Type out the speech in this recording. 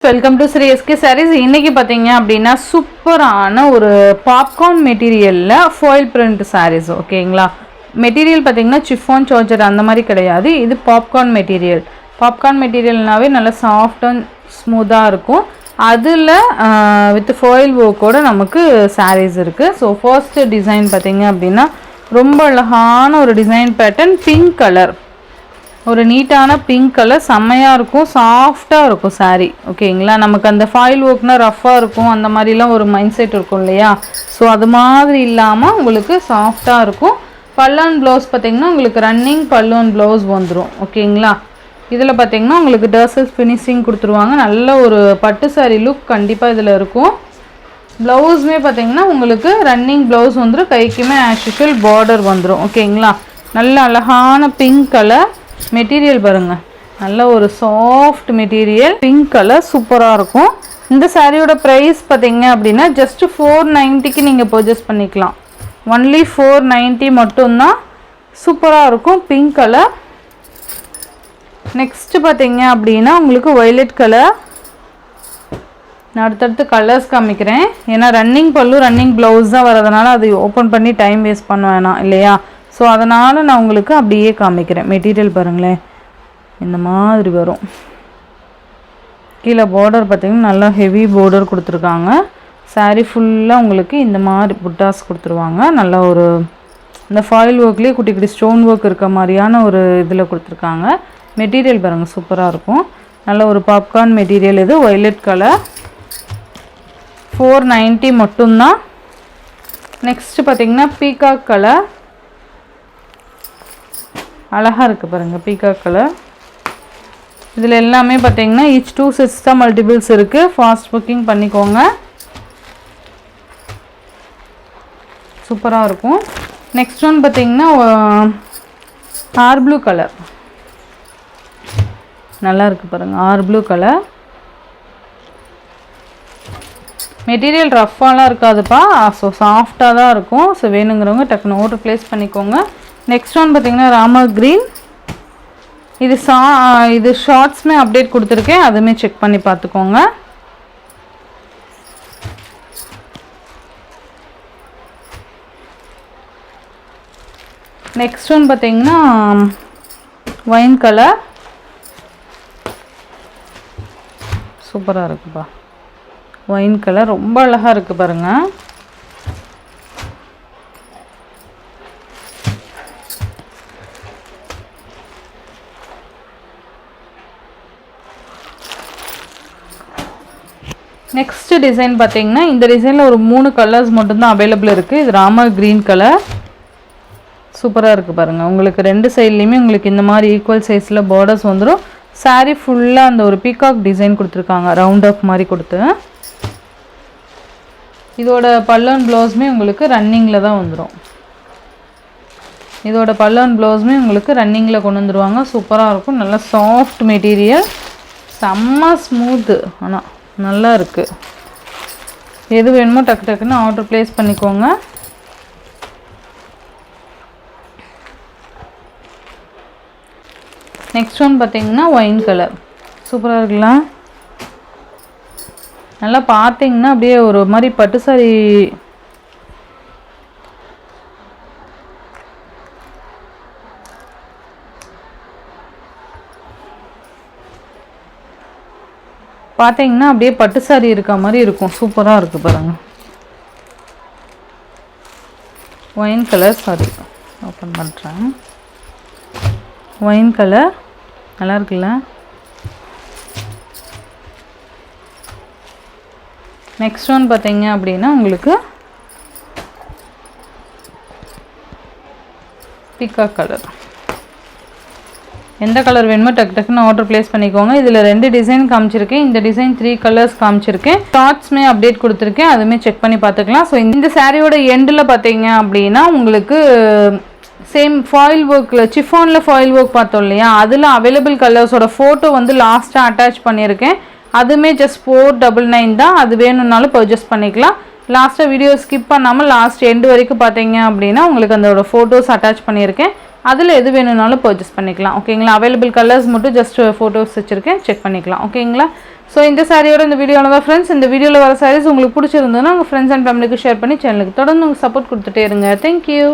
Welcome to Shri SK Sarees. இன்னைக்கு பார்த்தீங்க அப்படின்னா சூப்பரான ஒரு பாப்கார்ன் மெட்டீரியலில் ஃபாயில் பிரிண்ட் சாரீஸ். ஓகேங்களா, மெட்டீரியல் பார்த்தீங்கன்னா சிஃபான் சார்ஜர் அந்த மாதிரி கிடையாது. இது பாப்கார்ன் மெட்டீரியல். பாப்கார்ன் மெட்டீரியல்னாவே நல்லா சாஃப்ட் அண்ட் ஸ்மூத்தாக இருக்கும். அதில் வித் ஃபாயில் ஒர்க்கோடு நமக்கு சாரீஸ் இருக்குது. ஸோ ஃபர்ஸ்ட் டிசைன் பார்த்தீங்க அப்படின்னா ரொம்ப அழகான ஒரு டிசைன் பேட்டர்ன். பிங்க் கலர், ஒரு நீட்டான பிங்க் கலர், செம்மையாக இருக்கும், சாஃப்டாக இருக்கும் சாரீ. ஓகேங்களா, நமக்கு அந்த ஃபாயில் ஒர்க்னால் ரஃப்பாக இருக்கும் அந்த மாதிரிலாம் ஒரு மைண்ட் செட் இருக்கும் இல்லையா. ஸோ அது மாதிரி இல்லாமல் உங்களுக்கு சாஃப்டாக இருக்கும். பல்லன் ப்ளவுஸ் பார்த்திங்கன்னா உங்களுக்கு ரன்னிங் பல்லன் ப்ளவுஸ் வந்துடும். ஓகேங்களா, இதில் பார்த்திங்கன்னா உங்களுக்கு டர்சல் ஃபினிஷிங் கொடுத்துருவாங்க. நல்ல ஒரு பட்டு சாரீ லுக் கண்டிப்பாக இதில் இருக்கும். ப்ளவுஸுமே பார்த்திங்கன்னா உங்களுக்கு ரன்னிங் ப்ளவுஸ் வந்துடும், கைக்குமே ஆஸ் யூஷுவல் பார்டர் வந்துடும். ஓகேங்களா, நல்ல அழகான பிங்க் கலர் மெட்டீரியல் பாருங்கள், நல்ல ஒரு சாஃப்ட் மெட்டீரியல், பிங்க் கலர் சூப்பராக இருக்கும். இந்த சாரியோட ப்ரைஸ் பார்த்தீங்க அப்படின்னா ஜஸ்ட் 490க்கு நீங்கள் பர்ச்சேஸ் பண்ணிக்கலாம். ஒன்லி 490 மட்டும்தான். சூப்பராக இருக்கும் பிங்க் கலர். நெக்ஸ்ட்டு பார்த்தீங்க அப்படின்னா உங்களுக்கு வயலட் கலர். நான் அடுத்தடுத்து கலர்ஸ் காமிக்கிறேன், ஏன்னா ரன்னிங் பல்லு ரன்னிங் ப்ளவுஸ் தான் வரதுனால அது ஓப்பன் பண்ணி டைம் வேஸ்ட் பண்ண வேணாம் இல்லையா. ஸோ அதனால் நான் உங்களுக்கு அப்படியே காமிக்கிறேன். மெட்டீரியல் பாருங்களேன், இந்த மாதிரி வரும். கீழே பார்டர் பார்த்திங்கன்னா நல்லா ஹெவி பார்டர் கொடுத்துருக்காங்க. சாரீ ஃபுல்லாக உங்களுக்கு இந்த மாதிரி புட்டாஸ் கொடுத்துருவாங்க. நல்ல ஒரு இந்த ஃபாயில் ஒர்க்லேயே குட்டி குட்டி ஸ்டோன் ஒர்க் இருக்க மாதிரியான ஒரு இதில் கொடுத்துருக்காங்க. மெட்டீரியல் பாருங்கள், சூப்பராக இருக்கும். நல்ல ஒரு பாப்கார்ன் மெட்டீரியல். இது வயலட் கலர், 490 மட்டும்தான். நெக்ஸ்ட்டு பார்த்திங்கன்னா பீகாக் கலர், அழகாக இருக்குது பாருங்கள் பீகாக் கலர். இதில் எல்லாமே பார்த்தீங்கன்னா ஈச் 2 sets தான் மல்டிபிள்ஸ் இருக்குது. ஃபாஸ்ட் புக்கிங் பண்ணிக்கோங்க, சூப்பராக இருக்கும். நெக்ஸ்ட் ஒன் பார்த்தீங்கன்னா ஆர் ப்ளூ கலர், நல்லா இருக்குது பாருங்கள் ஆர் ப்ளூ கலர். மெட்டீரியல் ரஃப்பாலாம் இருக்காதுப்பா, ஸோ சாஃப்டாக தான் இருக்கும். ஸோ வேணுங்கிறவங்க டக்குன்னு ஆர்டர் ப்ளேஸ் பண்ணிக்கோங்க. நெக்ஸ்ட் ஒன் பார்த்திங்கன்னா ராமா க்ரீன். இது ஷார்ட்ஸுமே அப்டேட் கொடுத்துருக்கேன், அதுவுமே செக் பண்ணி பார்த்துக்கோங்க. நெக்ஸ்ட் ஒன் பார்த்திங்கன்னா ஒயின் கலர், சூப்பராக இருக்குப்பா. ஒயின் கலர் ரொம்ப அழகாக இருக்குது பாருங்கள். நெக்ஸ்ட் டிசைன் பார்த்தீங்கன்னா இந்த டிசைனில் ஒரு 3 கலர்ஸ் மட்டும்தான் அவைலபிள் இருக்குது. இது ராமா க்ரீன் கலர், சூப்பராக இருக்குது பாருங்கள். உங்களுக்கு 2 சைட்லேயுமே உங்களுக்கு இந்த மாதிரி ஈக்குவல் சைஸில் பார்டர்ஸ் வந்துடும். சாரீ ஃபுல்லாக அந்த ஒரு பீகாக் டிசைன் கொடுத்துருக்காங்க, ரவுண்ட் ஆஃப் மாதிரி கொடுத்து. இதோட பல்லன் ப்ளவுஸுமே உங்களுக்கு ரன்னிங்கில் தான் வந்துடும். இதோட பல்லன் ப்ளவுஸுமே உங்களுக்கு ரன்னிங்கில் கொண்டு வந்துடுவாங்க. சூப்பராக இருக்கும். நல்லா சாஃப்ட் மெட்டீரியல், செம்ம ஸ்மூத்து, ஆனால் நல்லா இருக்குது. எது வேணுமோ டக்கு டக்குன்னு ஆர்டர் ப்ளேஸ் பண்ணிக்கோங்க. நெக்ஸ்ட் ஒன் பார்த்தீங்கன்னா ஒயின் கலர், சூப்பராக இருக்குல்ல. நல்லா பார்த்தீங்கன்னா அப்படியே ஒரு மாதிரி பட்டு சாரி பார்த்தீங்கன்னா அப்படியே பட்டு சாரி இருக்க மாதிரி இருக்கும். சூப்பராக இருக்குது பாருங்கள். ஒயின் கலர் சாரி ஓப்பன் பண்ணுறேன். ஒயின் கலர் நல்லா இருக்குல்ல. நெக்ஸ்ட் ஒன் பார்த்தீங்க அப்படின்னா உங்களுக்கு பீகாக் கலர். எந்த கலர் வேணுமோ டக்கு டக்குன்னு ஆர்டர் ப்ளேஸ் பண்ணிக்கோங்க. இதில் 2 டிசைன் காமிச்சிருக்கேன், இந்த டிசைன் 3 கலர்ஸ் காமிச்சிருக்கேன். ஷார்ட்ஸுமே அப்டேட் கொடுத்துருக்கேன், அதுவுமே செக் பண்ணி பார்த்துக்கலாம். ஸோ இந்த சாரியோட எண்டில் பார்த்தீங்க அப்படின்னா உங்களுக்கு சேம் ஃபாயில் ஒர்க்கில் சிஃபானில் ஃபாயில் ஒர்க் பார்த்தோம் இல்லையா, அதில் அவைலபிள் கலர்ஸோட ஃபோட்டோ வந்து லாஸ்ட்டாக அட்டாச் பண்ணியிருக்கேன். அதுவுமே ஜஸ்ட் 499 தான். அது வேணும்னாலும் பர்ச்சேஸ் பண்ணிக்கலாம். லாஸ்ட்டாக வீடியோ ஸ்கிப் பண்ணாமல் லாஸ்ட் எண்டு வரைக்கும் பார்த்தீங்க அப்படின்னா உங்களுக்கு அதோட ஃபோட்டோஸ் அட்டாச் பண்ணியிருக்கேன். அதில் எது வேணும்னாலும் பர்ச்சேஸ் பண்ணிக்கலாம் ஓகேங்களா. அவைலபிள் கலர்ஸ் மட்டும் ஜஸ்ட் ஃபோட்டோஸ் வச்சுருக்கேன், செக் பண்ணிக்கலாம் ஓகேங்களா. ஸோ இந்த சாரியோட இந்த வீடியோவில் தான் ஃப்ரெண்ட்ஸ். இந்த வீடியோவில் வர சாரீஸ் உங்களுக்கு பிடிச்சிருந்ததுன்னா உங்கள் ஃப்ரெண்ட்ஸ் அண்ட் ஃபேமிலிக்கு ஷேர் பண்ணி சேனலுக்கு தொடர்ந்து உங்கள் சப்போர்ட் கொடுத்துட்டே இருங்க. தேங்க்யூ.